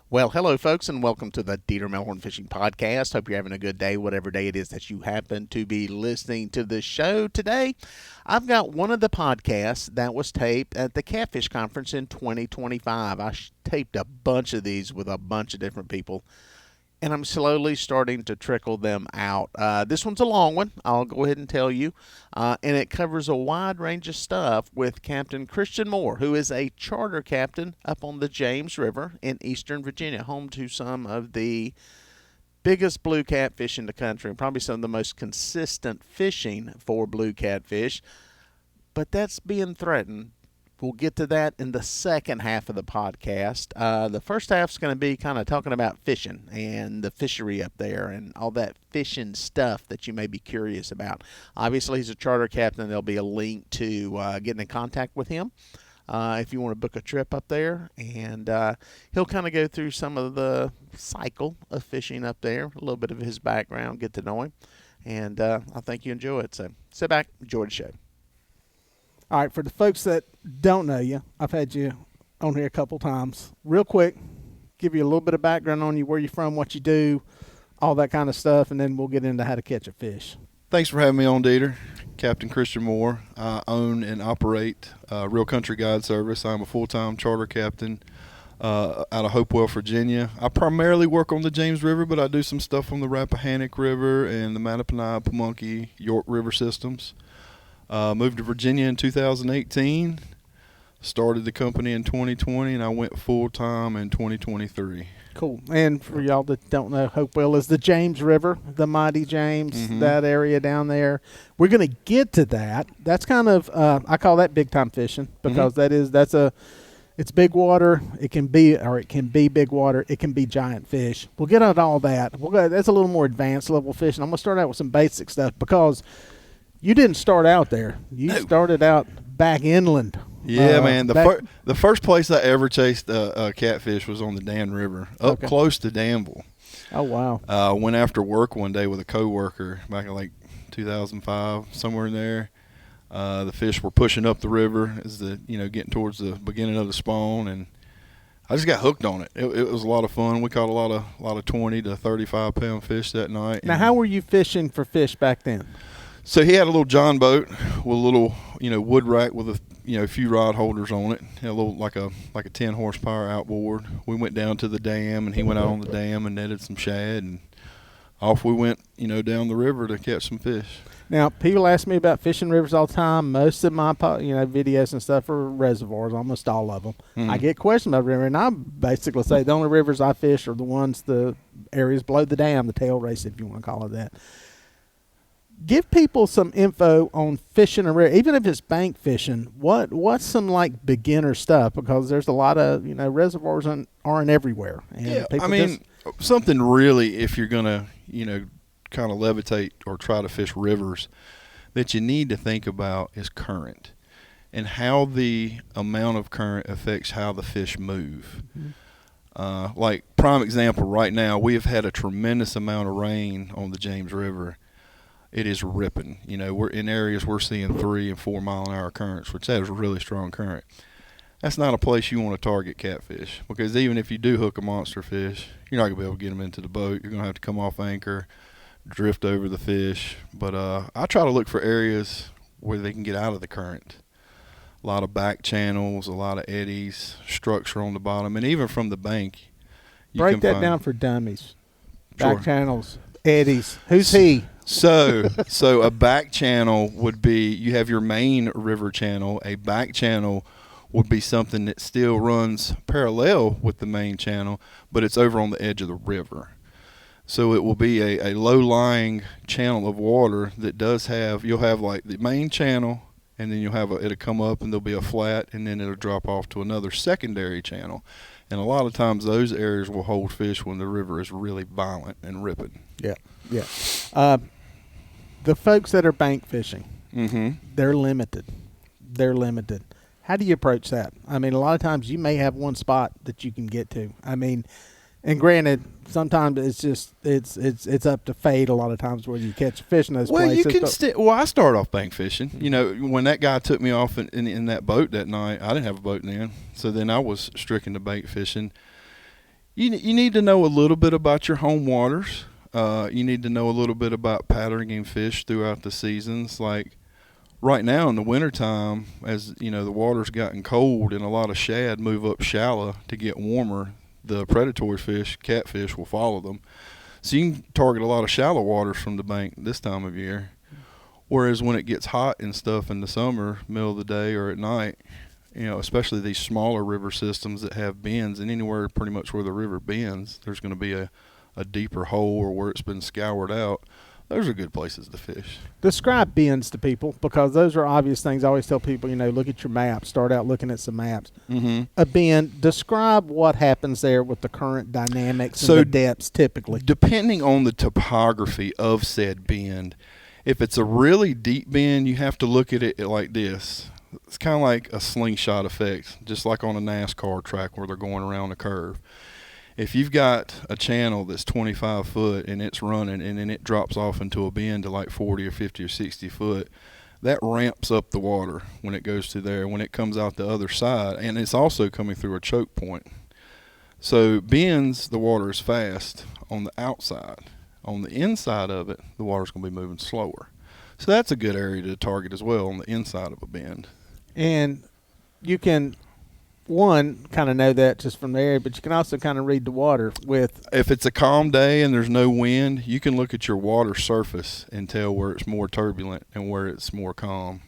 Well, hello, folks, and welcome to the Dieter Melhorn Fishing Podcast. Hope you're having a good day, whatever day it is that you happen to be listening to the show today. I've got one of the podcasts that was taped at the Catfish Conference in 2025. I taped a bunch of these with a bunch of different people, and I'm slowly starting to trickle them out. This one's a long one, I'll go ahead and tell you, and it covers a wide range of stuff with Captain Christian Moore, who is a charter captain up on the James River in eastern Virginia, home to some of the biggest blue catfish in the country, and probably some of the most consistent fishing for blue catfish. But that's being threatened. We'll get to that in the second half of the podcast. The first half is going to be kind of talking about fishing and the fishery up there and all that fishing stuff that you may be curious about. Obviously, he's a charter captain. There'll be a link to getting in contact with him if you want to book a trip up there. And he'll kind of go through some of the cycle of fishing up there, a little bit of his background, get to know him. And I think you enjoy it. So sit back, enjoy the show. All right, for the folks that don't know you, I've had you on here a couple times. Real quick, give you a little bit of background on you, where you're from, what you do, all that kind of stuff, and then we'll get into how to catch a fish. Thanks for having me on, Dieter. Captain Christian Moore. I own and operate Real Country Guide Service. I'm a full-time charter captain out of Hopewell, Virginia. I primarily work on the James River, but I do some stuff on the Rappahannock River and the Mattaponi, Pamunkey, York River systems. Moved to Virginia in 2018, started the company in 2020, and I went full-time in 2023. Cool. And for y'all that don't know, Hopewell is the James River, the mighty James, that area down there. We're going to get to that. That's kind of, I call that big-time fishing because it's big water. It can be big water. It can be giant fish. We'll get into all that. That's a little more advanced level fishing. I'm going to start out with some basic stuff because you didn't start out there. You started out back inland. Yeah, man. The first place I ever chased a catfish was on the Dan River, up close to Danville. Oh, wow. Went after work one day with a coworker back in like 2005, somewhere in there. The fish were pushing up the river as getting towards the beginning of the spawn, and I just got hooked on it. It was a lot of fun. We caught a lot of 20 to 35 pound fish that night. Now, how were you fishing for fish back then? So he had a little John boat with a little, wood rack with a few rod holders on it. Had a little like a 10 horsepower outboard. We went down to the dam, and he went out on the dam and netted some shad, and off we went, down the river to catch some fish. Now, people ask me about fishing rivers all the time. Most of my videos and stuff are reservoirs, almost all of them. I get questions about river, and I basically say the only rivers I fish are the areas below the dam, the tail race, if you want to call it that. Give people some info on fishing a river, even if it's bank fishing. What's some like beginner stuff? Because there's a lot of reservoirs aren't everywhere. And something really, if you're gonna kind of levitate or try to fish rivers, that you need to think about is current and how the amount of current affects how the fish move. Like prime example, right now we have had a tremendous amount of rain on the James River. It is ripping. We're in areas we're seeing 3 and 4 mile an hour currents, which that is a really strong current. That's not a place you want to target catfish, because even if you do hook a monster fish, you're not going to be able to get them into the boat. You're going to have to come off anchor, drift over the fish. But I try to look for areas where they can get out of the current. A lot of back channels, a lot of eddies, structure on the bottom, and even from the bank. Break that down for dummies. Back channels, eddies. Who's he? So a back channel would be, you have your main river channel. A back channel would be something that still runs parallel with the main channel, but it's over on the edge of the river. So it will be a low-lying channel of water that you'll have like the main channel, and then it'll come up and there'll be a flat, and then it'll drop off to another secondary channel. And a lot of times those areas will hold fish when the river is really violent and ripping. Yeah. The folks that are bank fishing, they're limited. How do you approach that? I mean, a lot of times you may have one spot that you can get to. I mean, and granted, sometimes it's just it's up to fate. A lot of times where you catch fish in those places. I started off bank fishing. When that guy took me off in that boat that night, I didn't have a boat then. So then I was stricken to bait fishing. You need to know a little bit about your home waters. You need to know a little bit about patterning fish throughout the seasons. Like right now in the wintertime, as you know, the water's gotten cold and a lot of shad move up shallow to get warmer. The predatory fish, catfish, will follow them. So you can target a lot of shallow waters from the bank this time of year. Whereas when it gets hot and stuff in the summer, middle of the day or at night, you know, especially these smaller river systems that have bends, and anywhere pretty much where the river bends, there's going to be a deeper hole or where it's been scoured out. Those are good places to fish. Describe bends to people, because those are obvious things. I always tell people, look at your map. Start out looking at some maps. Mm-hmm. A bend, describe what happens there with the current dynamics and the depths typically. Depending on the topography of said bend, if it's a really deep bend, you have to look at it like this. It's kind of like a slingshot effect, just like on a NASCAR track where they're going around a curve. If you've got a channel that's 25 foot and it's running and then it drops off into a bend to like 40 or 50 or 60 foot, that ramps up the water when it goes through there. When it comes out the other side, and it's also coming through a choke point. So bends, the water is fast on the outside. On the inside of it, the water's going to be moving slower. So that's a good area to target as well, on the inside of a bend. And you can, one, kind of know that just from the area, but you can also kind of read the water with. If it's a calm day and there's no wind, you can look at your water surface and tell where it's more turbulent and where it's more calm.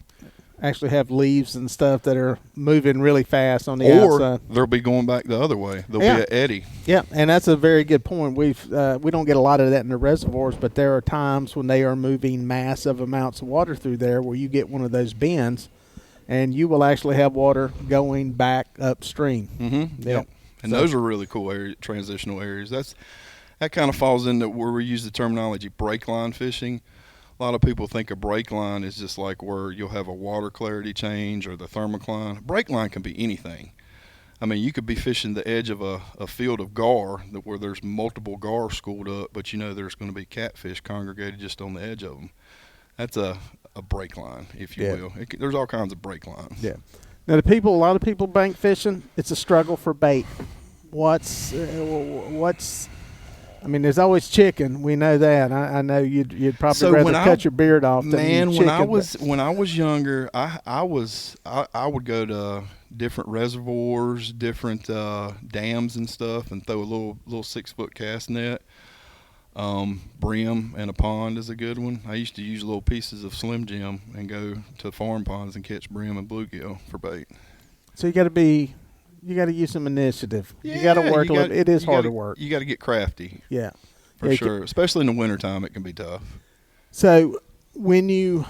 Actually have leaves and stuff that are moving really fast on the outside. Or they'll be going back the other way. There'll be an eddy. Yeah, and that's a very good point. We don't get a lot of that in the reservoirs, but there are times when they are moving massive amounts of water through there where you get one of those bends, and you will actually have water going back upstream. Mm-hmm. Yep. And those are really cool transitional areas. That kind of falls into where we use the terminology break line fishing. A lot of people think a break line is just like where you'll have a water clarity change or the thermocline. A break line can be anything. I mean, you could be fishing the edge of a field of gar where there's multiple gar schooled up, but there's going to be catfish congregated just on the edge of them. That's a break line, if you will. There's all kinds of break lines. Yeah. Now, a lot of people bank fishing. It's a struggle for bait. There's always chicken. We know that. I know you'd probably rather cut your beard off than chicken. When I was younger, I would go to different reservoirs, different dams and stuff, and throw a little 6-foot cast net. Brim and a pond is a good one. I used to use little pieces of Slim Jim and go to farm ponds and catch brim and bluegill for bait. So you got to use some initiative. Yeah, you got to work a little. It is hard to work. You got to get crafty. Yeah. For sure. Especially in the wintertime, it can be tough. So when you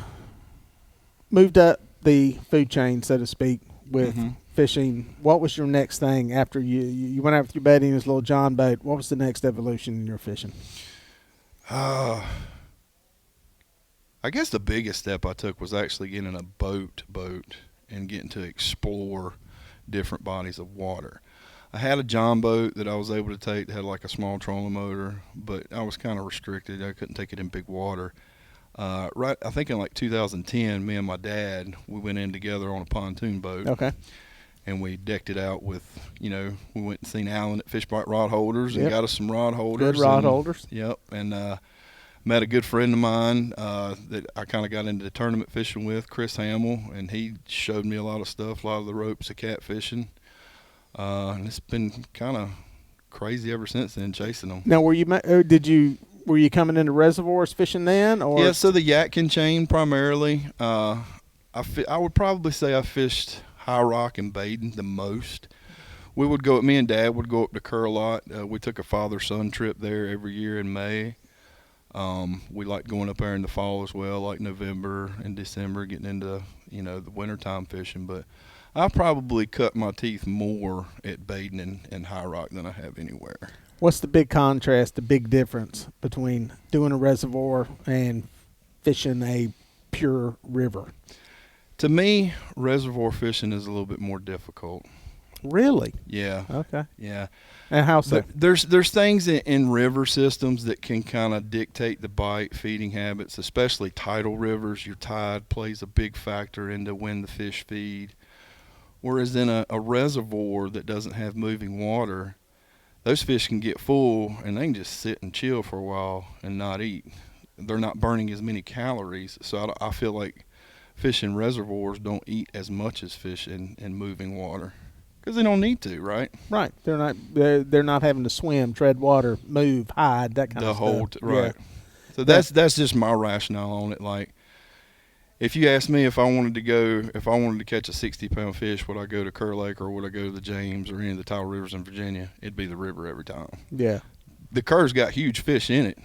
moved up the food chain, so to speak, with fishing, what was your next thing after you went out with your buddy and his little John boat? What was the next evolution in your fishing? I guess the biggest step I took was actually getting a boat and getting to explore different bodies of water. I had a John boat that I was able to take that had like a small trolling motor, but I was kind of restricted. I couldn't take it in big water. I think in like 2010, me and my dad, we went in together on a pontoon boat. Okay. And we decked it out with, we went and seen Alan at Fish Bite Rod Holders and got us some rod holders. Good rod holders. Yep. And met a good friend of mine that I kind of got into tournament fishing with, Chris Hamill, and he showed me a lot of stuff, a lot of the ropes of catfishing. And it's been kind of crazy ever since then, chasing them. Now, were you coming into reservoirs fishing then? Or? Yeah, so the Yatkin chain primarily. I would probably say I fished High Rock and Baden the most. Me and Dad would go up to Kerr a lot. We took a father-son trip there every year in May. We liked going up there in the fall as well, like November and December, getting into, the wintertime fishing. But I probably cut my teeth more at Baden and High Rock than I have anywhere. What's the big contrast, the big difference between doing a reservoir and fishing a pure river? To me, reservoir fishing is a little bit more difficult. Really? Yeah. Okay. Yeah. And how so? There's things in river systems that can kind of dictate the bite feeding habits, especially tidal rivers. Your tide plays a big factor into when the fish feed. Whereas in a reservoir that doesn't have moving water, those fish can get full and they can just sit and chill for a while and not eat. They're not burning as many calories. So I feel like fish in reservoirs don't eat as much as fish in moving water because they don't need to, right? Right. They're not having to swim, tread water, move, hide, that kind of stuff. Right. Yeah. So that's just my rationale on it. Like, if you ask me if I wanted to catch a 60-pound fish, would I go to Kerr Lake or would I go to the James or any of the tidal rivers in Virginia? It'd be the river every time. Yeah. The Kerr's got huge fish in it.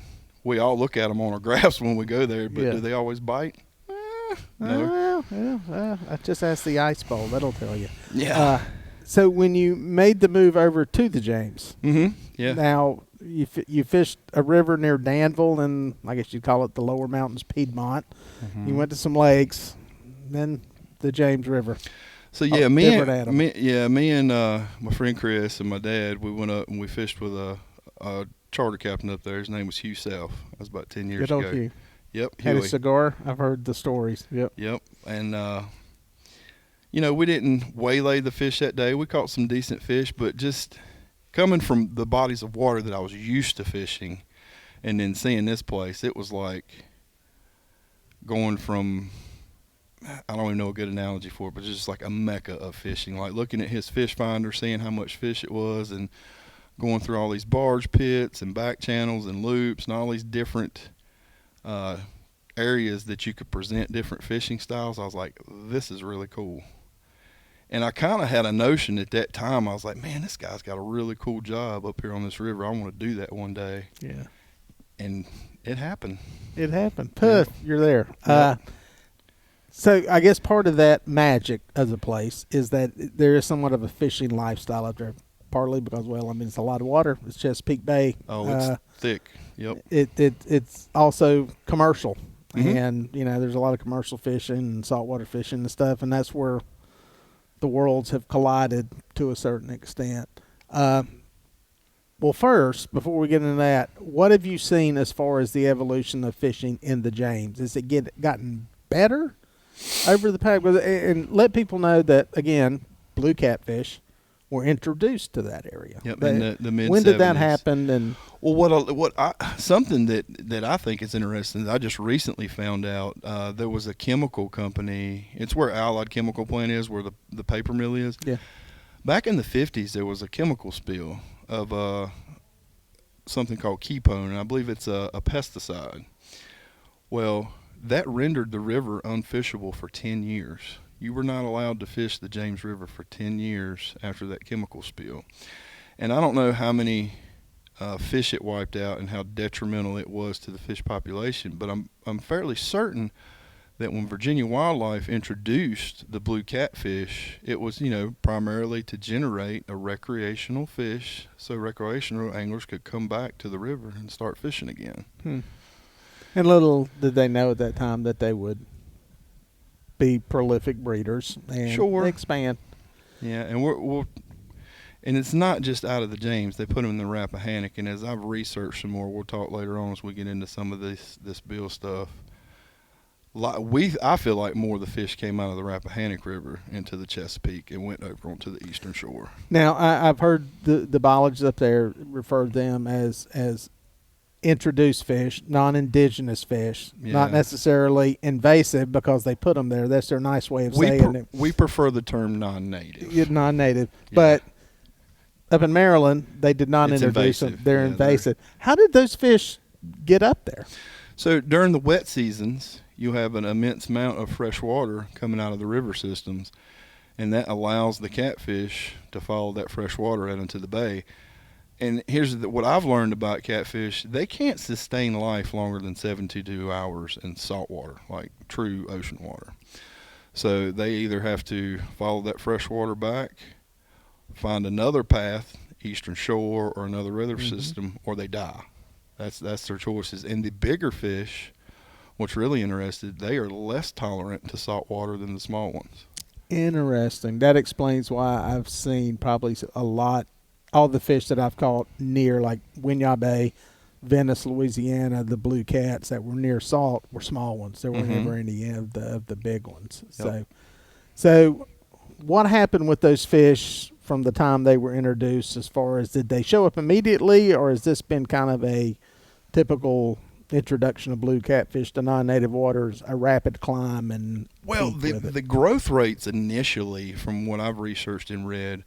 We all look at them on our graphs when we go there, but do they always bite? No. I just asked the ice bowl. That'll tell you. Yeah. So when you made the move over to the James, yeah. Now you fished a river near Danville, and I guess you'd call it the lower mountains, Piedmont. You went to some lakes, then the James River. So yeah, me and my friend Chris and my dad, we went up and we fished with a charter captain up there. His name was Hugh Self. That was about 10 years Good old ago. Hugh. Yep. Had Huey. a cigar. I've heard the stories. Yep. And we didn't waylay the fish that day. We caught some decent fish, but just coming from the bodies of water that I was used to fishing and then seeing this place, it was like going from, I don't even know a good analogy for it, but just like a mecca of fishing. Like looking at his fish finder, seeing how much fish it was, and going through all these barge pits and back channels and loops and all these different areas that you could present different fishing styles. I was like, this is really cool. And I kind of had a notion at that time. I was like, man, this guy's got a really cool job up here on this river. I want to do that one day. Yeah. And it happened. It happened. Puff, you're there. Yeah. So I guess part of that magic of the place is that there is somewhat of a fishing lifestyle up there. Partly because, it's a lot of water. It's Chesapeake Bay. Oh, it's thick. Yep. It's also commercial. And, there's a lot of commercial fishing and saltwater fishing and stuff, and that's where the worlds have collided to a certain extent. Well, first, before we get into that, what have you seen as far as the evolution of fishing in the James? Has it gotten better over the past? And let people know that, again, blue catfish were introduced to that area. Yep, in the mid-70s. When did that happen? And something that I think is interesting, I just recently found out, there was a chemical company. It's where Allied Chemical Plant is, where the paper mill is. Yeah. Back in the 50s, there was a chemical spill of something called Kepone, and I believe it's a pesticide. Well, that rendered the river unfishable for 10 years. You were not allowed to fish the James River for 10 years after that chemical spill. And I don't know how many fish it wiped out and how detrimental it was to the fish population, but I'm fairly certain that when Virginia Wildlife introduced the blue catfish, it was, primarily to generate a recreational fish so recreational anglers could come back to the river and start fishing again. And little did they know at that time that they would be prolific breeders and expand. Yeah, and and it's not just out of the James. They put them in the Rappahannock, and as I've researched some more, we'll talk later on as we get into some of this bill stuff. I feel like more of the fish came out of the Rappahannock River into the Chesapeake and went over onto the eastern shore. Now, I've heard the biologists up there refer to them as introduced fish, non-indigenous fish, not necessarily invasive because they put them there. That's their nice way of saying it. We prefer the term non-native. Non-native. Yeah. But up in Maryland, they did not introduce them. They're invasive. How did those fish get up there? So during the wet seasons, you have an immense amount of fresh water coming out of the river systems, and that allows the catfish to follow that fresh water out into the bay. And here's what I've learned about catfish. They can't sustain life longer than 72 hours in salt water, like true ocean water. So they either have to follow that fresh water back, find another path, eastern shore or another river system, or they die. That's their choices. And the bigger fish, what's really interesting, they are less tolerant to salt water than the small ones. Interesting. That explains why I've seen probably a lot. All the fish that I've caught near, like Winyah Bay, Venice, Louisiana, the blue cats that were near salt were small ones. There were never any of the big ones. Yep. So what happened with those fish from the time they were introduced, as far as did they show up immediately, or has this been kind of a typical introduction of blue catfish to non-native waters, a rapid climb? And well, the growth rates initially, from what I've researched and read,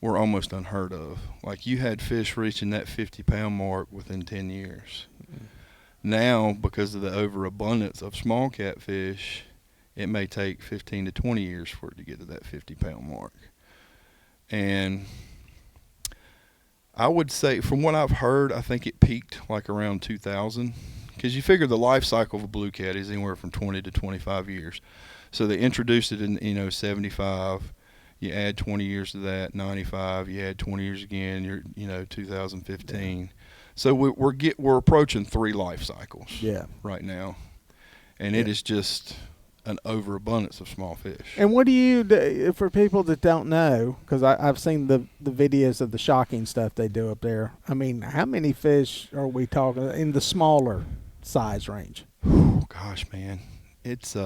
were almost unheard of. Like, you had fish reaching that 50-pound mark within 10 years. Mm-hmm. Now, because of the overabundance of small catfish, it may take 15 to 20 years for it to get to that 50-pound mark. And I would say, from what I've heard, I think it peaked like around 2000, because you figure the life cycle of a blue cat is anywhere from 20 to 25 years. So they introduced it in 75. You add 20 years to that, 95. You add 20 years again, you're 2015. Yeah. So we're approaching 3 life cycles. Yeah. Right now, and it is just an overabundance of small fish. And what do you do for people that don't know? Because I've seen the videos of the shocking stuff they do up there. I mean, how many fish are we talking in the smaller size range? Oh gosh, man, it's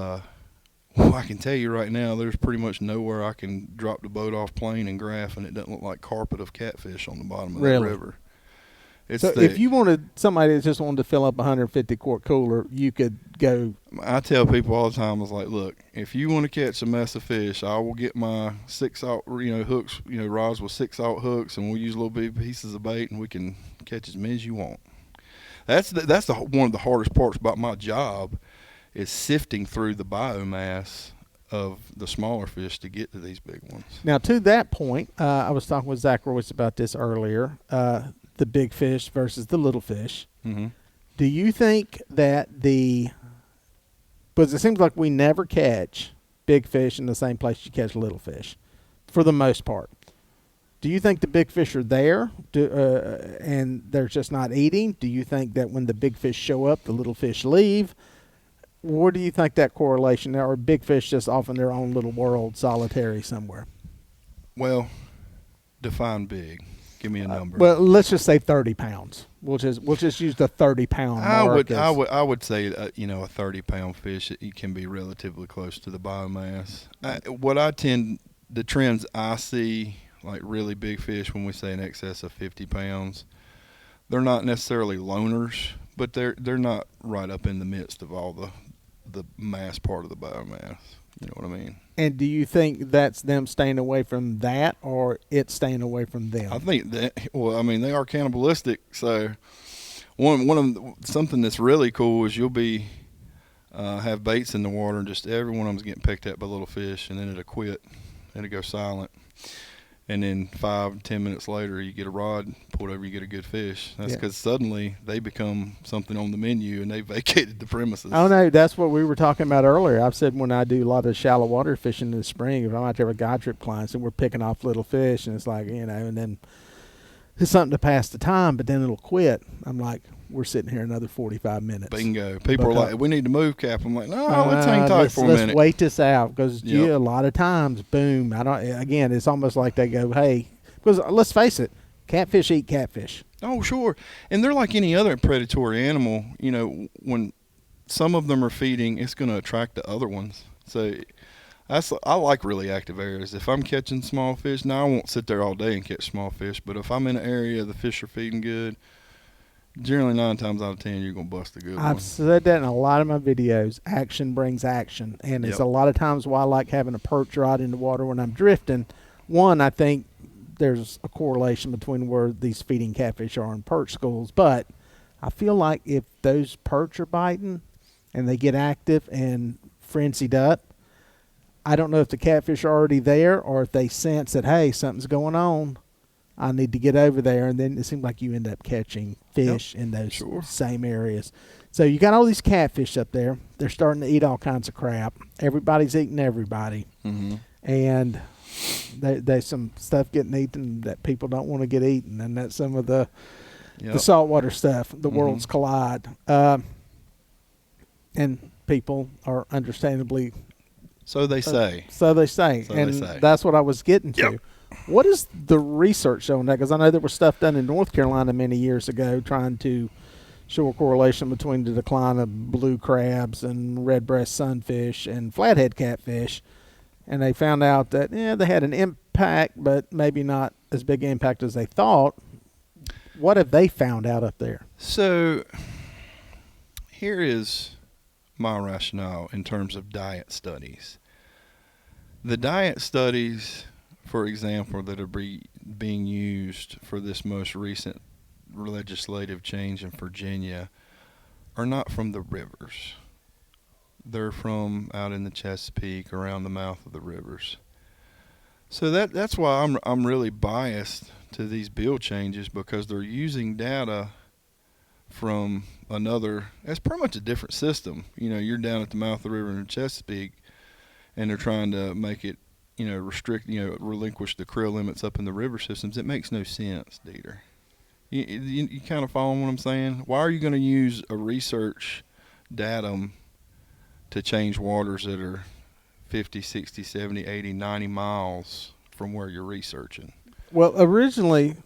well, I can tell you right now, there's pretty much nowhere I can drop the boat off plane and graph, and it doesn't look like carpet of catfish on the bottom of the river. So if you wanted somebody that just wanted to fill up a 150-quart cooler, you could go. I tell people all the time, I was like, look, if you want to catch a mess of fish, I will get my 6-aught, hooks, rods with 6-aught hooks, and we'll use little bitty pieces of bait, and we can catch as many as you want. That's one of the hardest parts about my job, is sifting through the biomass of the smaller fish to get to these big ones. Now, to that point, I was talking with Zach Royce about this earlier, the big fish versus the little fish. Mm-hmm. Do you think that because it seems like we never catch big fish in the same place you catch little fish, for the most part. Do you think the big fish are there and they're just not eating? Do you think that when the big fish show up, the little fish leave? Where do you think that correlation, or big fish just off in their own little world, solitary somewhere? Well, define big. Give me a number. Well, let's just say 30 pounds. We'll just use the 30-pound mark. I would say a 30-pound fish, it can be relatively close to the biomass. The trends I see, like really big fish, when we say in excess of 50 pounds, they're not necessarily loners, but they're not right up in the midst of all the mass part of the biomass. You know what I mean? And do you think that's them staying away from that, or it's staying away from them? I think that, they are cannibalistic. So something that's really cool is you'll be have baits in the water, and just every one of them's getting picked at by little fish, and then it'll quit, and it'll go silent. And then 5-10 minutes later, you get a rod pulled over, you get a good fish. That's because suddenly they become something on the menu, and they vacated the premises. Oh, no, that's what we were talking about earlier. I've said when I do a lot of shallow water fishing in the spring, if I'm out there with guide trip clients and we're picking off little fish, and it's like, and then it's something to pass the time, but then it'll quit. I'm like, we're sitting here another 45 minutes. Bingo. People are like, we need to move, Cap. I'm like, no, let's hang tight for a minute. Let's wait this out, because a lot of times, boom. It's almost like they go, hey, because let's face it, catfish eat catfish. Oh, sure. And they're like any other predatory animal. When some of them are feeding, it's going to attract the other ones. So I like really active areas. If I'm catching small fish, now I won't sit there all day and catch small fish, but if I'm in an area the fish are feeding good, generally 9 times out of 10 you're going to bust a good one. I've said that in a lot of my videos. Action brings action, and it's a lot of times why I like having a perch rod in the water when I'm drifting. One, I think there's a correlation between where these feeding catfish are in perch schools, but I feel like if those perch are biting and they get active and frenzied up, I don't know if the catfish are already there or if they sense that, hey, something's going on, I need to get over there, and then it seems like you end up catching fish in those same areas. So you got all these catfish up there. They're starting to eat all kinds of crap. Everybody's eating everybody. Mm-hmm. And there's some stuff getting eaten that people don't want to get eaten, and that's some of the saltwater stuff. The worlds collide. And people are understandably... So they say. That's what I was getting to. Yep. What is the research showing that? Because I know there was stuff done in North Carolina many years ago trying to show a correlation between the decline of blue crabs and red breast sunfish and flathead catfish. And they found out that they had an impact, but maybe not as big impact as they thought. What have they found out up there? So here is my rationale in terms of diet studies. The diet studies, for example, that are being used for this most recent legislative change in Virginia are not from the rivers. They're from out in the Chesapeake, around the mouth of the rivers. So that's why I'm really biased to these bill changes, because they're using data from another. It's pretty much a different system. You're down at the mouth of the river in the Chesapeake, and they're trying to make it, relinquish the krill limits up in the river systems. It makes no sense, Dieter. You kind of follow what I'm saying? Why are you going to use a research datum to change waters that are 50, 60, 70, 80, 90 miles from where you're researching? Well, originally,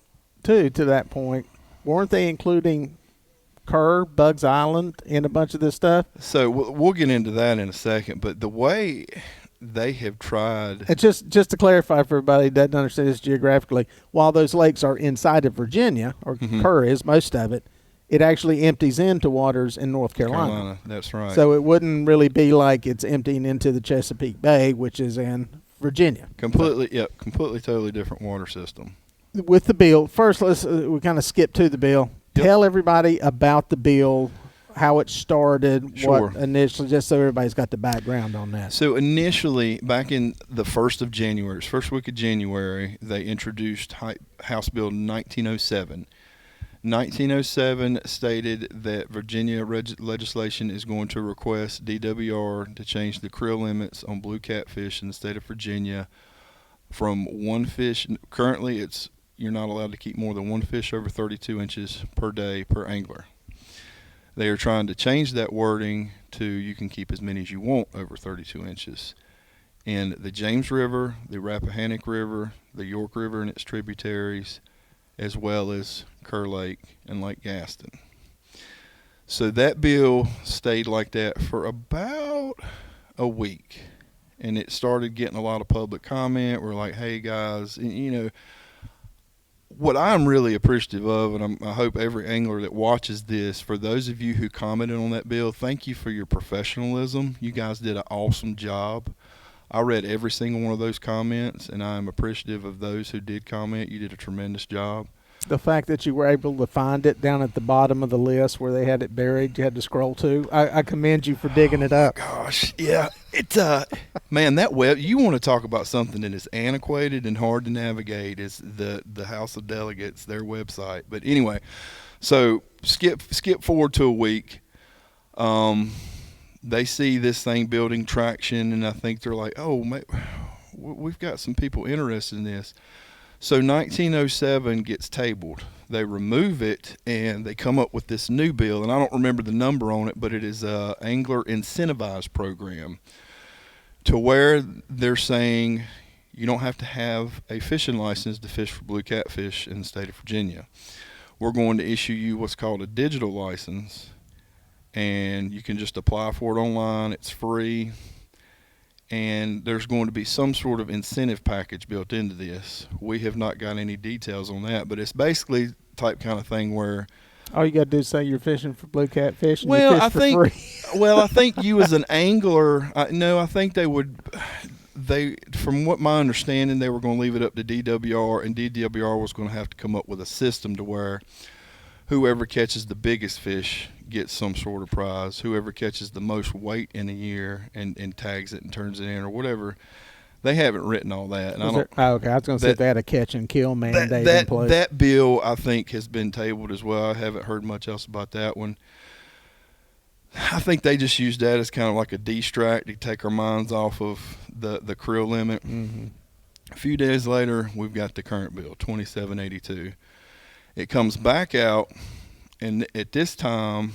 too, to that point, weren't they including Kerr, Bugs Island, in a bunch of this stuff? So we'll get into that in a second, but the way they have tried... And just to clarify for everybody who doesn't understand this geographically, while those lakes are inside of Virginia, or Kerr is, most of it, it actually empties into waters in North Carolina. That's right. So it wouldn't really be like it's emptying into the Chesapeake Bay, which is in Virginia. Completely totally different water system. With the bill, first we kind of skip to the bill. Yep. Tell everybody about the bill, how it started, Sure. what initially, just so everybody's got the background on that. So initially, back in the 1st of January, first week of January, they introduced House Bill 1907. 1907 stated that Virginia legislation is going to request DWR to change the krill limits on blue catfish in the state of Virginia from one fish. Currently, you're not allowed to keep more than one fish over 32 inches per day per angler. They are trying to change that wording to you can keep as many as you want over 32 inches. In the James River, the Rappahannock River, the York River and its tributaries, as well as Kerr Lake and Lake Gaston. So that bill stayed like that for about a week. And it started getting a lot of public comment. We're like, hey, guys, what I'm really appreciative of, and I hope every angler that watches this, for those of you who commented on that bill, thank you for your professionalism. You guys did an awesome job. I read every single one of those comments, and I am appreciative of those who did comment. You did a tremendous job. The fact that you were able to find it down at the bottom of the list where they had it buried, you had to scroll to, I commend you for digging it up. Gosh, yeah. It's man, that web, you want to talk about something that is antiquated and hard to navigate, is the House of Delegates, their website. But anyway, so skip forward to a week. They see this thing building traction, and I think they're like, oh, we've got some people interested in this. So 1907 gets tabled. They remove it, and they come up with this new bill, and I don't remember the number on it, but it is a angler incentivized program, to where they're saying you don't have to have a fishing license to fish for blue catfish in the state of Virginia. We're going to issue you what's called a digital license, and you can just apply for it online. It's free. And there's going to be some sort of incentive package built into this. We have not got any details on that, but it's basically type kind of thing where all you got to do is say you're fishing for blue catfish and you fish for free. Well, I think you as an angler, I think from what my understanding, they were going to leave it up to DWR, and DWR was going to have to come up with a system to where whoever catches the biggest fish gets some sort of prize. Whoever catches the most weight in a year and tags it and turns it in or whatever. They haven't written all that. And okay, I was going to say if they had a catch and kill mandate in place. That bill, I think, has been tabled as well. I haven't heard much else about that one. I think they just used that as kind of like a distract to take our minds off of the krill limit. Mm-hmm. A few days later, we've got the current bill, 2782. It comes back out, and at this time,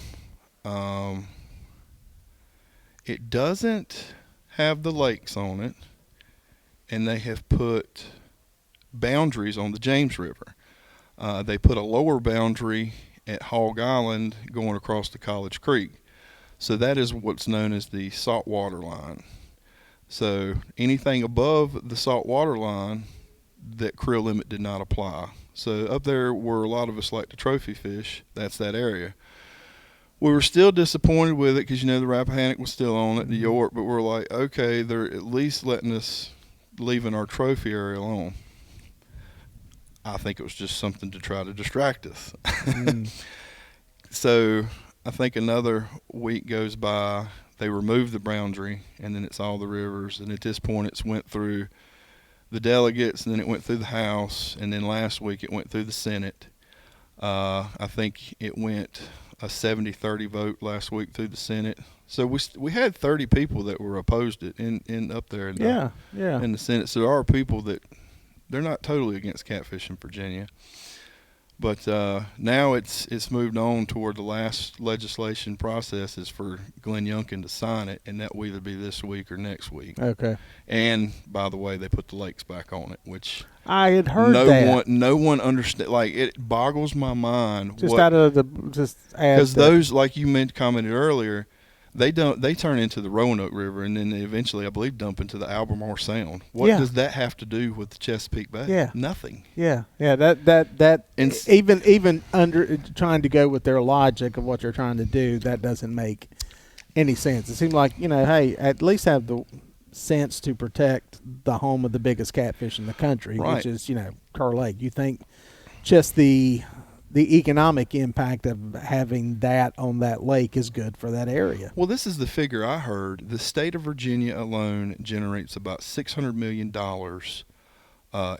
it doesn't have the lakes on it, and they have put boundaries on the James River. They put a lower boundary at Hog Island going across the College Creek. So that is what's known as the saltwater line. So anything above the saltwater line that creel limit did not apply. So up there where a lot of us like to trophy fish, that's that area. We were still disappointed with it because, the Rappahannock was still on it, the York, but we're like, okay, they're at least letting us leaving our trophy area alone. I think it was just something to try to distract us. So I think another week goes by, they remove the boundary, and then it's all the rivers, and at this point it's went through the delegates, and then it went through the House, and then last week it went through the Senate. I think it went a 70-30 vote last week through the Senate. So we had 30 people that were opposed it in up there in the Senate. So there are people that they're not totally against catfish in Virginia. But now it's moved on toward the last legislation process is for Glenn Youngkin to sign it, and that will either be this week or next week. Okay. And by the way, they put the lakes back on it, which I had heard that. No one understand. Like, it boggles my mind. Because those, like you commented earlier, they turn into the Roanoke River, and then they eventually, I believe, dump into the Albemarle Sound. What does that have to do with the Chesapeake Bay? Yeah. Nothing. Yeah. That even under trying to go with their logic of what you're trying to do, that doesn't make any sense. It seems like, hey, at least have the sense to protect the home of the biggest catfish in the country, right, which is, Kerr Lake. You think just the economic impact of having that on that lake is good for that area. Well, this is the figure I heard. The state of Virginia alone generates about $600 million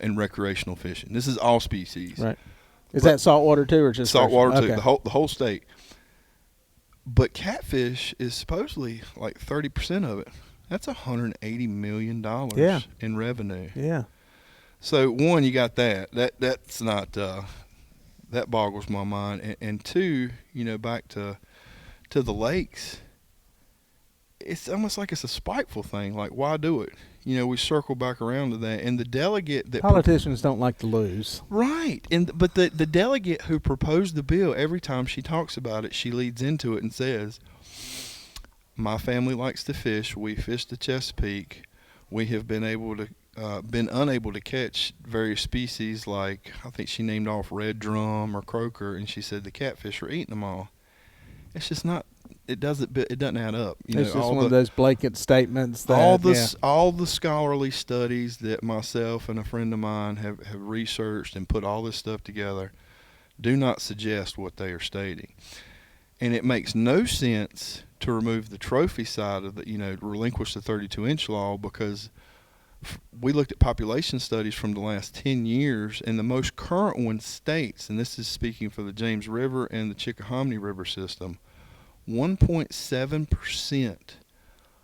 in recreational fishing. This is all species. Right. Is that saltwater too, or just saltwater too? Okay. The whole state. But catfish is supposedly like 30% of it. That's $180 million in revenue. Yeah. So one, you got that's not. That boggles my mind. And two, back to the lakes, it's almost like it's a spiteful thing. Like, why do it? We circle back around to that. And the delegate that politicians don't like to lose. Right. But the delegate who proposed the bill, every time she talks about it, she leads into it and says, my family likes to fish. We fish the Chesapeake. We have been unable to catch various species, like I think she named off red drum or croaker, and she said the catfish are eating them all. It's just not. It doesn't add up. It's just one of those blanket statements. That, all the scholarly studies that myself and a friend of mine have researched and put all this stuff together do not suggest what they are stating, and it makes no sense to remove the trophy side of the relinquish the 32-inch law, because we looked at population studies from the last 10 years, and the most current one states, and this is speaking for the James River and the Chickahominy River system, 1.7%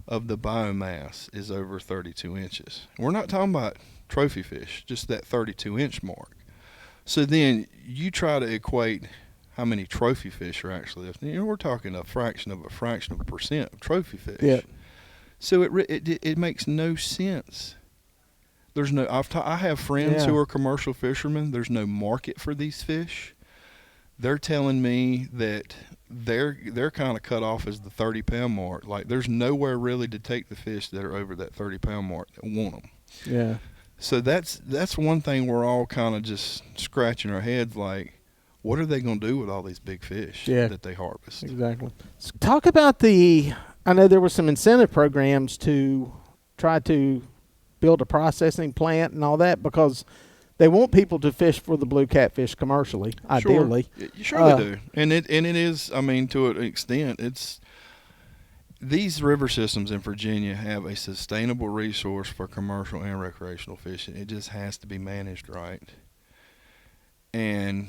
of the biomass is over 32 inches. We're not talking about trophy fish, just that 32-inch mark. So then you try to equate how many trophy fish are actually, we're talking a fraction of a percent of trophy fish. Yeah. So it makes no sense. There's no. I have friends who are commercial fishermen. There's no market for these fish. They're telling me that they're kind of cut off as the 30-pound mark. Like, there's nowhere really to take the fish that are over that 30-pound mark that want them. Yeah. So that's one thing we're all kind of just scratching our heads, like, what are they going to do with all these big fish that they harvest? Exactly. So talk about I know there were some incentive programs to try to build a processing plant and all that, because they want people to fish for the blue catfish commercially, ideally. Sure they do. And it is, to an extent, it's these river systems in Virginia have a sustainable resource for commercial and recreational fishing. It just has to be managed right. And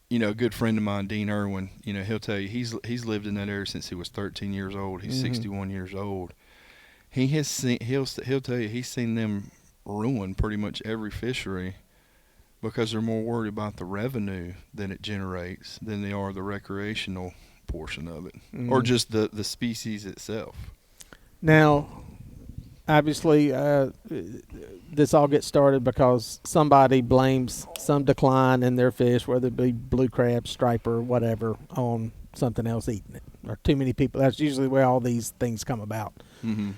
a good friend of mine, Dean Irwin, he'll tell you he's lived in that area since he was 13 years old. He's 61 years old. He'll tell you he's seen them ruin pretty much every fishery because they're more worried about the revenue that it generates than they are the recreational portion of it, or just the species itself. Now, obviously, this all gets started because somebody blames some decline in their fish, whether it be blue crab, striper, whatever, on something else eating it, or too many people. That's usually where all these things come about. Mm-hmm.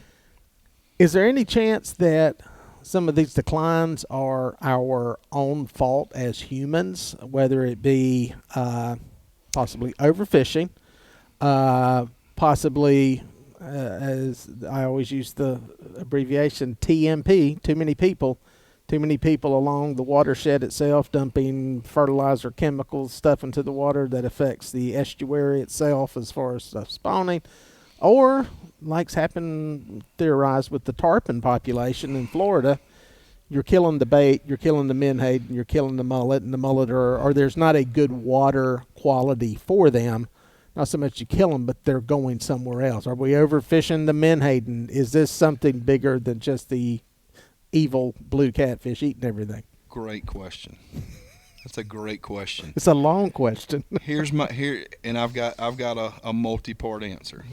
Is there any chance that some of these declines are our own fault as humans, whether it be possibly overfishing, possibly, as I always use the abbreviation TMP, too many people along the watershed itself dumping fertilizer, chemicals, stuff into the water that affects the estuary itself as far as stuff spawning, or like's happened theorized with the tarpon population in Florida. You're killing the bait, you're killing the menhaden, you're killing the mullet, and the mullet or there's not a good water quality for them. Not so much you kill them, but they're going somewhere else. Are we overfishing the menhaden? Is this something bigger than just the evil blue catfish eating everything? Great question. That's a great question. It's a long question. And I've got a multi-part answer.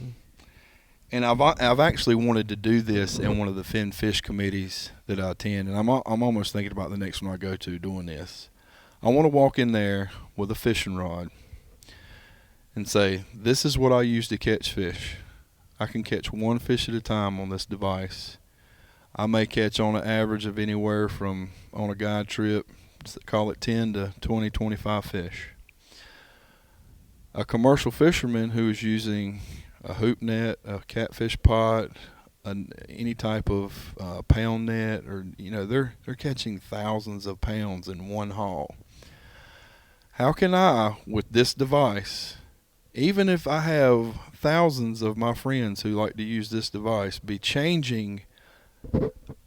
And I've actually wanted to do this in one of the fin fish committees that I attend, and I'm almost thinking about the next one I go to doing this. I want to walk in there with a fishing rod and say, this is what I use to catch fish. I can catch one fish at a time on this device. I may catch on an average of anywhere from, on a guide trip, call it 10 to 20, 25 fish. A commercial fisherman who is using a hoop net, a catfish pot, any type of pound net, or they're catching thousands of pounds in one haul. How can I, with this device, even if I have thousands of my friends who like to use this device, be changing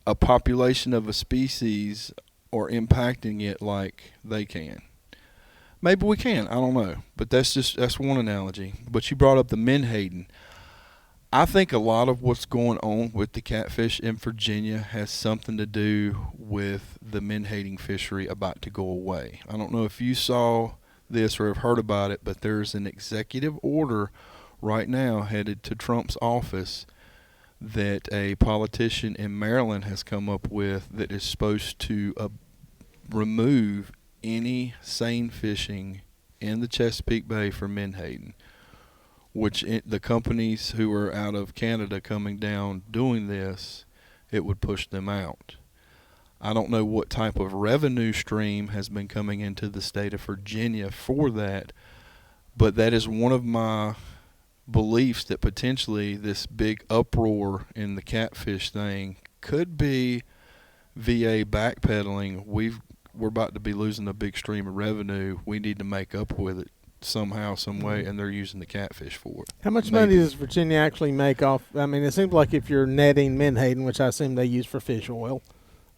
a population of a species or impacting it like they can? Maybe we can, I don't know. But that's one analogy. But you brought up the menhaden. I think a lot of what's going on with the catfish in Virginia has something to do with the menhaden fishery about to go away. I don't know if you saw this or have heard about it, but there's an executive order right now headed to Trump's office that a politician in Maryland has come up with that is supposed to remove any seine fishing in the Chesapeake Bay for menhaden, which the companies who are out of Canada coming down doing this, it would push them out. I don't know what type of revenue stream has been coming into the state of Virginia for that, but that is one of my beliefs that potentially this big uproar in the catfish thing could be VA backpedaling. We're about to be losing a big stream of revenue. We need to make up with it somehow, some way, and they're using the catfish for it. How much money does Virginia actually make off? I mean, it seems like if you're netting menhaden, which I assume they use for fish oil,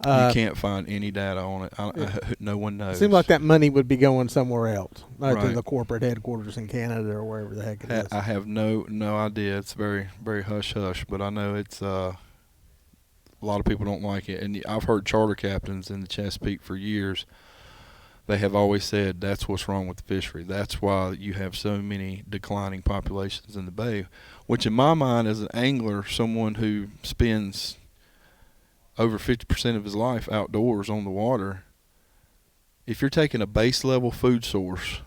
you can't find any data on it. No one knows. It seems like that money would be going somewhere else, like right. to the corporate headquarters in Canada or wherever the heck it is. I have no idea. It's very, very hush-hush, but I know it's a lot of people don't like it. And I've heard charter captains in the Chesapeake for years. They have always said that's what's wrong with the fishery. That's why you have so many declining populations in the bay, which in my mind as an angler, someone who spends over 50% of his life outdoors on the water, if you're taking a base level food source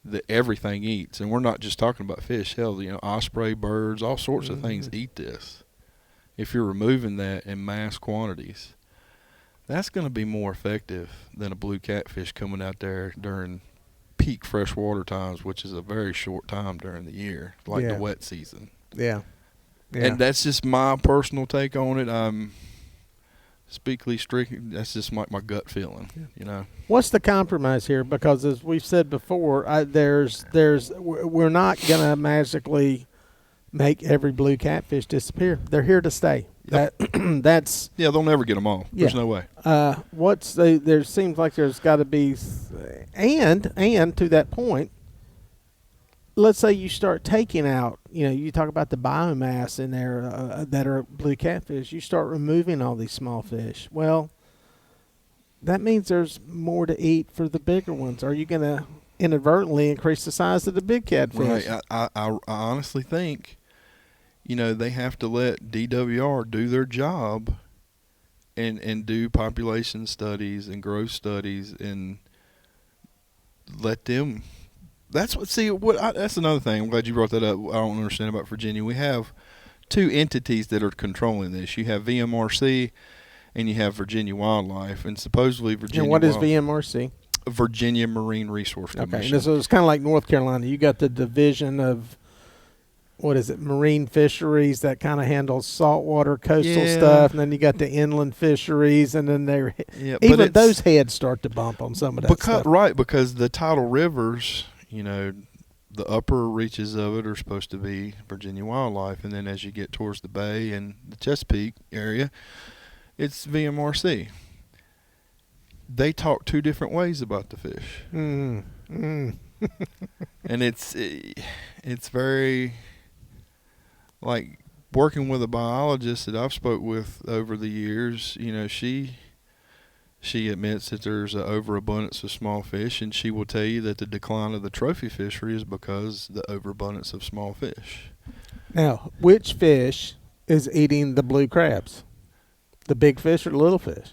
that everything eats, and we're not just talking about fish, hell, osprey, birds, all sorts of things eat this. If you're removing that in mass quantities, that's going to be more effective than a blue catfish coming out there during peak freshwater times, which is a very short time during the year, like the wet season. Yeah. And that's just my personal take on it. That's just my gut feeling, What's the compromise here? Because as we've said before, we're not going to magically make every blue catfish disappear. They're here to stay. Yep. They'll never get them all. Yeah. There's no way. There seems like there's got to be, and to that point, let's say you start taking out, you talk about the biomass in there that are blue catfish. You start removing all these small fish. Well, that means there's more to eat for the bigger ones. Are you going to inadvertently increase the size of the big catfish? Right. I honestly think, they have to let DWR do their job and do population studies and growth studies and let them. That's another thing. I'm glad you brought that up. I don't understand about Virginia. We have two entities that are controlling this. You have VMRC and you have Virginia Wildlife, and supposedly Virginia. And what is VMRC? Virginia Marine Resource Commission. Okay, so it's kind of like North Carolina. You got the division of, what is it, marine fisheries that kind of handles saltwater coastal stuff, and then you got the inland fisheries, and then even those heads start to bump on some of that stuff. Right, because the tidal rivers, the upper reaches of it are supposed to be Virginia Wildlife, and then as you get towards the bay and the Chesapeake area, it's VMRC. They talk two different ways about the fish. And it's very, like, working with a biologist that I've spoke with over the years, she admits that there's an overabundance of small fish, and she will tell you that the decline of the trophy fishery is because the overabundance of small fish. Now, which fish is eating the blue crabs? The big fish or the little fish?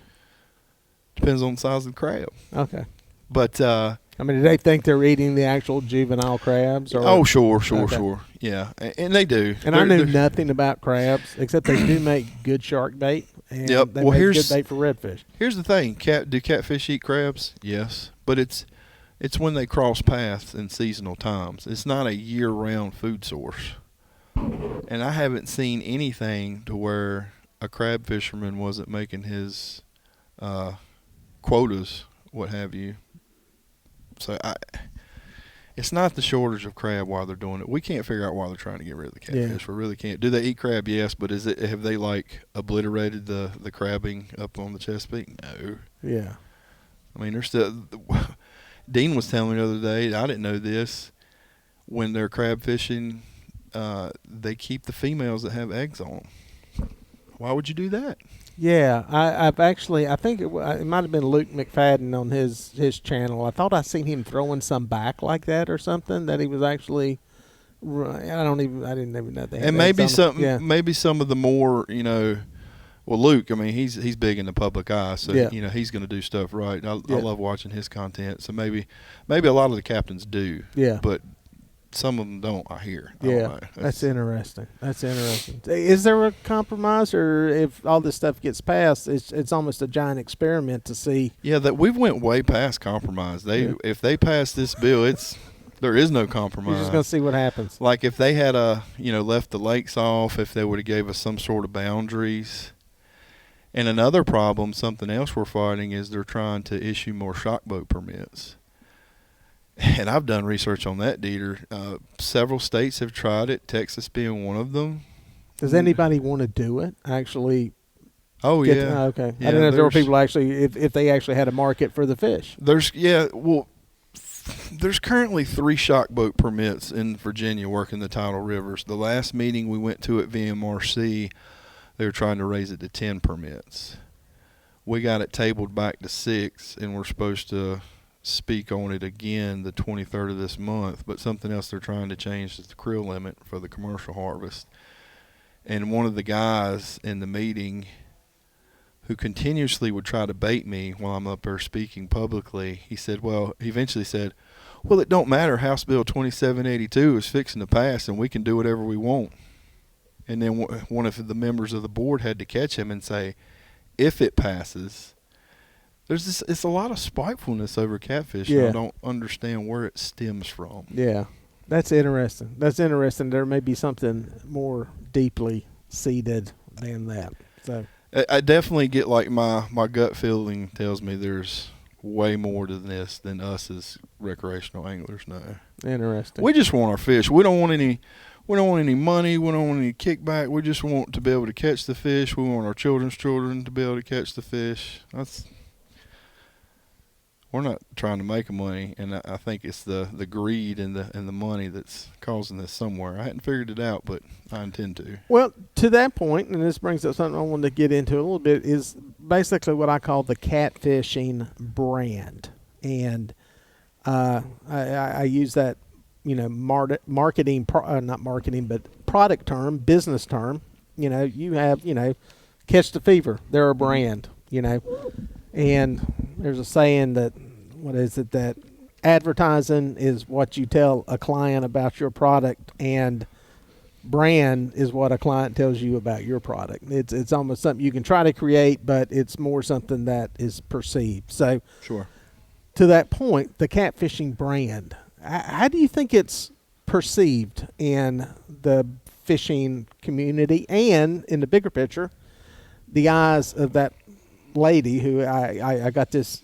Depends on the size of the crab. Okay. But do they think they're eating the actual juvenile crabs? Or? Sure. Yeah, and they do. And I knew nothing about crabs, except they do make good shark bait, and they make good bait for redfish. Here's the thing. Do catfish eat crabs? Yes. But it's when they cross paths in seasonal times. It's not a year-round food source. And I haven't seen anything to where a crab fisherman wasn't making his quotas, what have you. So it's not the shortage of crab while they're doing it. We can't figure out why they're trying to get rid of the catfish. We really can't. Do they eat crab? Yes, but have they obliterated the crabbing up on the Chesapeake? No. Yeah. I mean, there's still. Dean was telling me the other day, I didn't know this. When they're crab fishing, they keep the females that have eggs on them. Why would you do that? Yeah, I've actually, I think it might have been Luke McFadden on his channel. I thought I seen him throwing some back like that or something, that he was actually, I didn't even know that. And maybe some of the more, well, Luke, I mean, he's big in the public eye, so he's going to do stuff right. I love watching his content. So maybe a lot of the captains do. Yeah. But some of them don't, I hear. That's interesting. Is there a compromise, or if all this stuff gets passed, it's almost a giant experiment to see? Yeah, that we've went way past compromise. If they pass this bill, there is no compromise. You're just going to see what happens. Like if they had left the lakes off, if they would have gave us some sort of boundaries. And another problem, something else we're fighting, is they're trying to issue more shock boat permits. And I've done research on that, Dieter. Several states have tried it, Texas being one of them. Does anybody want to do it, actually? Oh, yeah. Okay. Yeah, I didn't know if there were people actually, if they actually had a market for the fish. There's currently 3 shock boat permits in Virginia working the tidal rivers. The last meeting we went to at VMRC, they were trying to raise it to 10 permits. We got it tabled back to 6, and we're supposed to speak on it again the 23rd of this month. But something else they're trying to change is the creel limit for the commercial harvest. And one of the guys in the meeting who continuously would try to bait me while I'm up there speaking publicly, he eventually said, well, it don't matter. House Bill 2782 is fixing to pass, and we can do whatever we want. And then one of the members of the board had to catch him and say, if it passes, it's a lot of spitefulness over catfish. Yeah. I don't understand where it stems from. Yeah, that's interesting. There may be something more deeply seated than that. So I definitely get, like, my gut feeling tells me there's way more to this than us as recreational anglers know. Interesting. We just want our fish. We don't want any money. We don't want any kickback. We just want to be able to catch the fish. We want our children's children to be able to catch the fish. We're not trying to make money, and I think it's the greed and the money that's causing this somewhere. I hadn't figured it out, but I intend to. Well, to that point, and this brings up something I wanted to get into a little bit, is basically what I call the catfishing brand. And I use that, marketing, not marketing, but product term, business term. You have, Catch the Fever. They're a brand, And there's a saying that, that advertising is what you tell a client about your product, and brand is what a client tells you about your product. It's almost something you can try to create, but it's more something that is perceived. So, Sure. to that point, the catfishing brand, how do you think it's perceived in the fishing community and in the bigger picture, the eyes of that lady who I got this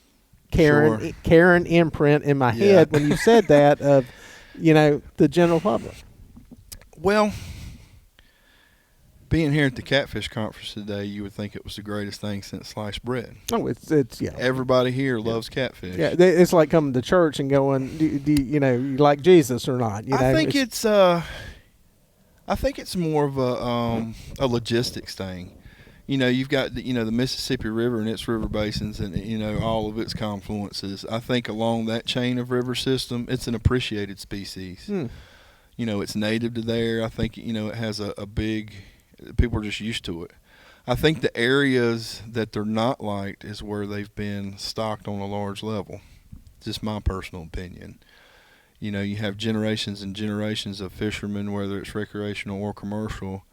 Karen imprint in my head when you said that of, the general public? Well, being here at the Catfish Conference today, you would think it was the greatest thing since sliced bread. Oh, it's yeah. Everybody here loves catfish. Yeah, it's like coming to church and going, do you like Jesus or not? I think it's more of a logistics thing. You've got the Mississippi River and its river basins and all of its confluences. I think along that chain of river system, it's an appreciated species. It's native to there. I think it has a big. People are just used to it. I think the areas that they're not liked is where they've been stocked on a large level. Just my personal opinion. You have generations and generations of fishermen, whether it's recreational or commercial.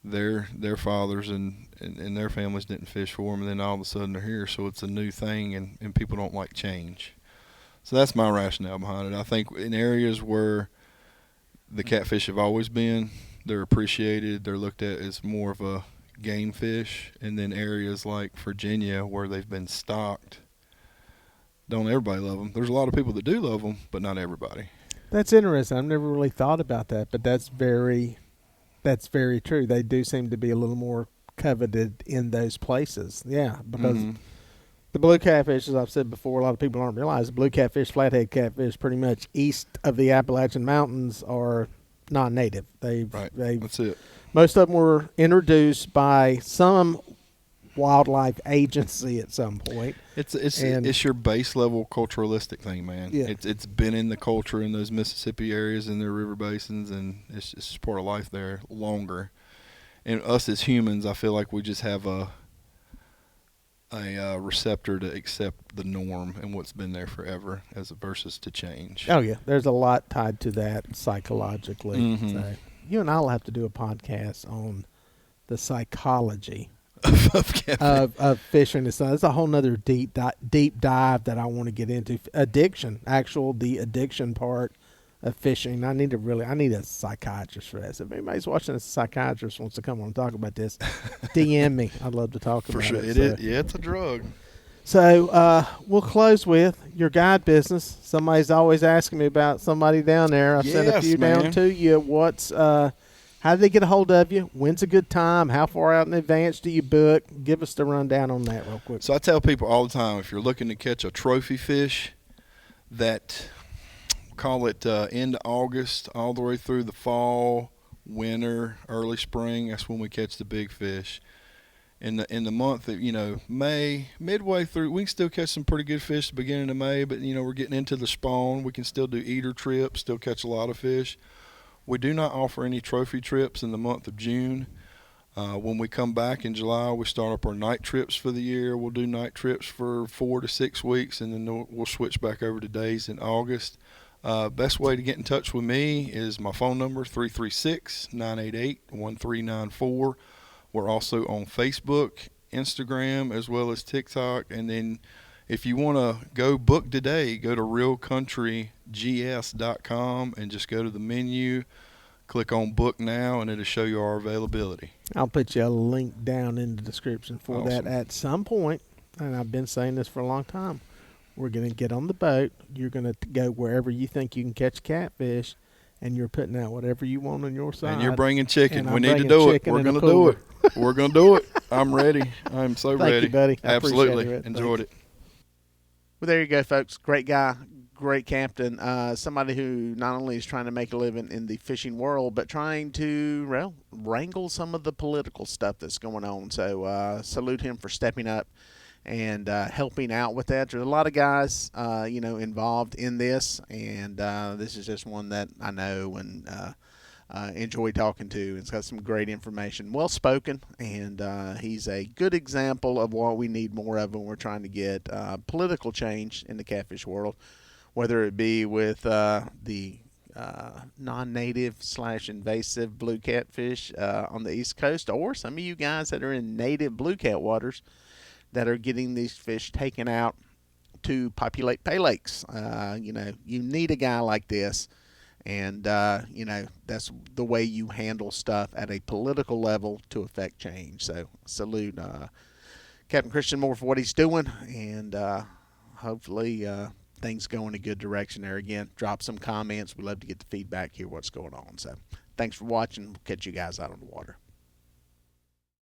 Their fathers and their families didn't fish for them, and then all of a sudden they're here, so it's a new thing, and people don't like change. So that's my rationale behind it. I think in areas where the catfish have always been, they're appreciated, they're looked at as more of a game fish, and then areas like Virginia where they've been stocked, don't everybody love them. There's a lot of people that do love them, but not everybody. That's interesting. I've never really thought about that, but that's very true. They do seem to be a little more coveted in those places. Yeah, because the blue catfish, as I've said before, a lot of people don't realize the blue catfish, flathead catfish, pretty much east of the Appalachian Mountains are non-native. That's it. Most of them were introduced by some wildlife agency at some point. It's your base level culturalistic thing, man. Yeah. It's been in the culture in those Mississippi areas and their river basins, and it's just part of life there longer. And us as humans, I feel like we just have a receptor to accept the norm and what's been there forever as versus to change. Oh yeah, there's a lot tied to that psychologically. So you and I will have to do a podcast on the psychology of fishing and stuff. It's a whole nother deep dive that I want to get into. Addiction, the addiction part of fishing. I need a psychiatrist for that. So if anybody's watching, a psychiatrist wants to come on and talk about this, DM me. I'd love to talk about it. For sure, it is. Yeah, it's a drug. So we'll close with your guide business. Somebody's always asking me about somebody down there. I've sent a few down to you. How do they get a hold of you? When's a good time? How far out in advance do you book? Give us the rundown on that real quick. So I tell people all the time, if you're looking to catch a trophy fish, that call it end of August all the way through the fall, winter, early spring, that's when we catch the big fish. In the month of May, midway through, we can still catch some pretty good fish at the beginning of May, but we're getting into the spawn. We can still do eater trips, still catch a lot of fish. We do not offer any trophy trips in the month of June. When we come back in July, we start up our night trips for the year. We'll do night trips for 4 to 6 weeks, and then we'll switch back over to days in August. Best way to get in touch with me is my phone number, 336-988-1394. We're also on Facebook, Instagram, as well as TikTok. And then if you want to go book today, go to realcountrygs.com and just go to the menu, click on book now, and it'll show you our availability. I'll put you a link down in the description for that at some point. And I've been saying this for a long time. We're going to get on the boat. You're going to go wherever you think you can catch catfish, and you're putting out whatever you want on your side. And you're bringing chicken. We need to do it. We're going to do it. We're going to do it. I'm ready. I'm so ready. Thank you, buddy. Absolutely. Enjoyed it. Well, there you go, folks. Great guy, great captain. Somebody who not only is trying to make a living in the fishing world, but trying to wrangle some of the political stuff that's going on. So salute him for stepping up and helping out with that. There's a lot of guys, involved in this, and this is just one that I know and enjoy talking to. It's got some great information, well spoken, and he's a good example of what we need more of when we're trying to get political change in the catfish world, whether it be with the non-native / invasive blue catfish on the East Coast, or some of you guys that are in native blue cat waters that are getting these fish taken out to populate pay lakes. You need a guy like this, and that's the way you handle stuff at a political level to affect change. So salute Captain Christian Moore for what he's doing, and hopefully things go in a good direction there. Again, drop some comments. We love to get the feedback, hear what's going on. So thanks for watching. We'll catch you guys out on the water.